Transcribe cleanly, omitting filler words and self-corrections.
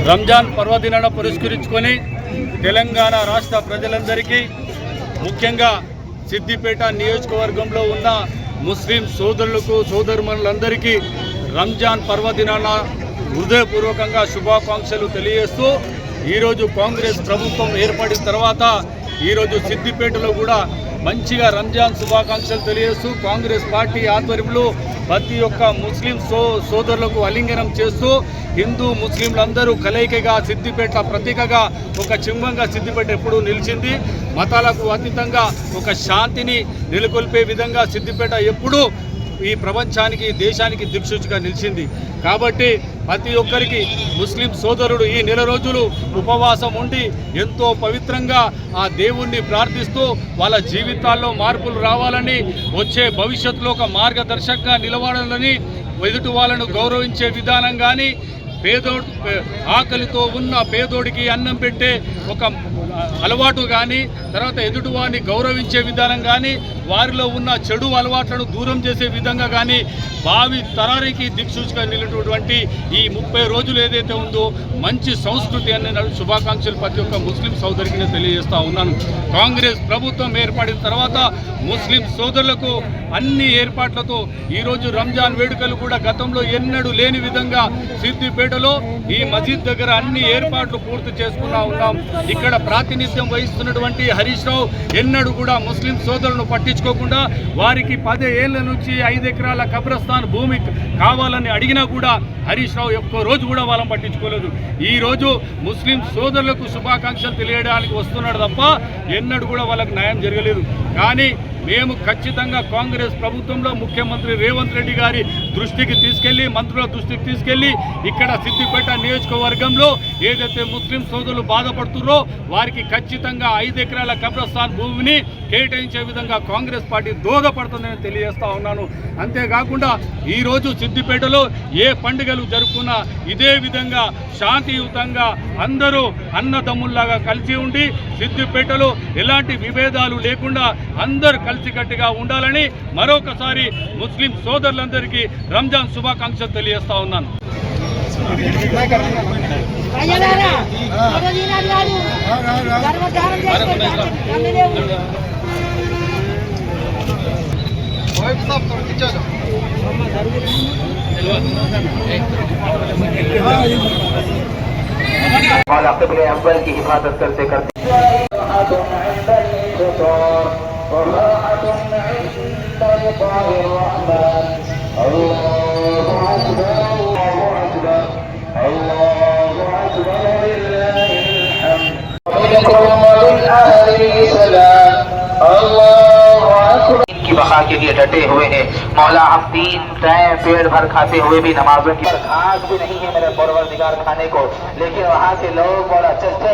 రంజాన్ పర్వదినాన్ని పురస్కరించుకొని తెలంగాణ రాష్ట్ర ప్రజలందరికీ ముఖ్యంగా సిద్దిపేట నియోజకవర్గంలో ఉన్న ముస్లిం సోదరులకు సోదరుమణులందరికీ రంజాన్ పర్వదినాన హృదయపూర్వకంగా శుభాకాంక్షలు తెలియజేస్తూ ఈరోజు కాంగ్రెస్ ప్రభుత్వం ఏర్పడిన తర్వాత ఈరోజు సిద్దిపేటలో కూడా మంచిగా రంజాన్ శుభాకాంక్షలు తెలియజేస్తూ కాంగ్రెస్ పార్టీ ఆధ్వర్యంలో ప్రతి ఒక్క ముస్లిం సోదరులకు ఆలింగనం చేస్తూ హిందూ ముస్లింలందరూ కలయికగా సిద్దిపేట ప్రతీకగా ఒక చింబంగా సిద్దిపేట ఎప్పుడూ నిలిచింది. మతాలకు అతీతంగా ఒక శాంతిని నెలకొల్పే విధంగా సిద్దిపేట ఎప్పుడూ ఈ ప్రపంచానికి దేశానికి దిక్సూచిగా నిలిచింది. కాబట్టి ప్రతి ఒక్కరికి ముస్లిం సోదరుడు ఈ నెల రోజులు ఉపవాసం ఉండి ఎంతో పవిత్రంగా ఆ దేవుణ్ణి ప్రార్థిస్తూ వాళ్ళ జీవితాల్లో మార్పులు రావాలని, వచ్చే భవిష్యత్తులో ఒక మార్గదర్శకంగా నిలబడాలని, ఎదుటి వాళ్ళను గౌరవించే విధానం కానీ, ఆకలితో ఉన్న పేదోడికి అన్నం పెట్టే ఒక అలవాటు కానీ, తర్వాత ఎదుటివారిని గౌరవించే విధానం కానీ, వారిలో ఉన్న చెడు అలవాట్లను దూరం చేసే విధంగా కానీ భావి తరానికి దిక్సూచిగా నిలిచినటువంటి ఈ 30 రోజులు ఏదైతే ఉందో మంచి సంస్కృతి అనే శుభాకాంక్షలు ప్రతి ఒక్క ముస్లిం సోదరికి నేను తెలియజేస్తూ ఉన్నాను. కాంగ్రెస్ ప్రభుత్వం ఏర్పడిన తర్వాత ముస్లిం సోదరులకు అన్ని ఏర్పాట్లతో ఈరోజు రంజాన్ వేడుకలు కూడా గతంలో ఎన్నడూ లేని విధంగా సిద్దిపేటలో ఈ మసీద్ దగ్గర అన్ని ఏర్పాట్లు పూర్తి చేసుకున్నా ఉన్నాం. ఇక్కడ ప్రాతినిధ్యం వహిస్తున్నటువంటి హరీష్ రావు ఎన్నడూ కూడా ముస్లిం సోదరులను పట్టించుకోకుండా వారికి 10 ఏళ్ల నుంచి 5 ఎకరాల కబ్రస్థాన్ భూమి కావాలని అడిగినా కూడా హరీష్ రావు ఒక్క రోజు కూడా వాళ్ళని పట్టించుకోలేదు. ఈరోజు ముస్లిం సోదరులకు శుభాకాంక్షలు తెలియడానికి వస్తున్నాడు తప్ప ఎన్నడూ కూడా వాళ్ళకు న్యాయం జరగలేదు. కానీ మేము ఖచ్చితంగా కాంగ్రెస్ ప్రభుత్వంలో ముఖ్యమంత్రి రేవంత్ రెడ్డి గారి దృష్టికి తీసుకెళ్లి, మంత్రుల దృష్టికి తీసుకెళ్లి ఇక్కడ సిద్దిపేట నియోజకవర్గంలో ఏదైతే ముస్లిం సోదరులు బాధపడుతున్నారో వారికి ఖచ్చితంగా 5 ఎకరాల కబ్రస్థాన్ భూమిని కేటాయించే విధంగా కాంగ్రెస్ పార్టీ దోహదపడుతుందని తెలియజేస్తా ఉన్నాను. అంతేకాకుండా ఈరోజు సిద్దిపేటలో ఏ పండుగలు జరుపుకున్నా ఇదే విధంగా శాంతియుతంగా అందరూ అన్నదమ్ముల్లాగా కలిసి ఉండి సిద్దిపేటలో ఎలాంటి విభేదాలు లేకుండా అందరూ కలిసికట్టుగా ఉండాలని మరొకసారి ముస్లిం సోదరులందరికీ రంజాన్ శుభాకాంక్షలు తెలియజేస్తా ఉన్నాను. अव्वल की हिफाजत करते करते की बका के लिए डटे हुए हैं। मौला हम 3 टाइम पेट भर खाते हुए भी नमाजों की घास भी नहीं है मेरे परवरदिगार खाने को, लेकिन वहाँ के लोग बड़ा चर्चा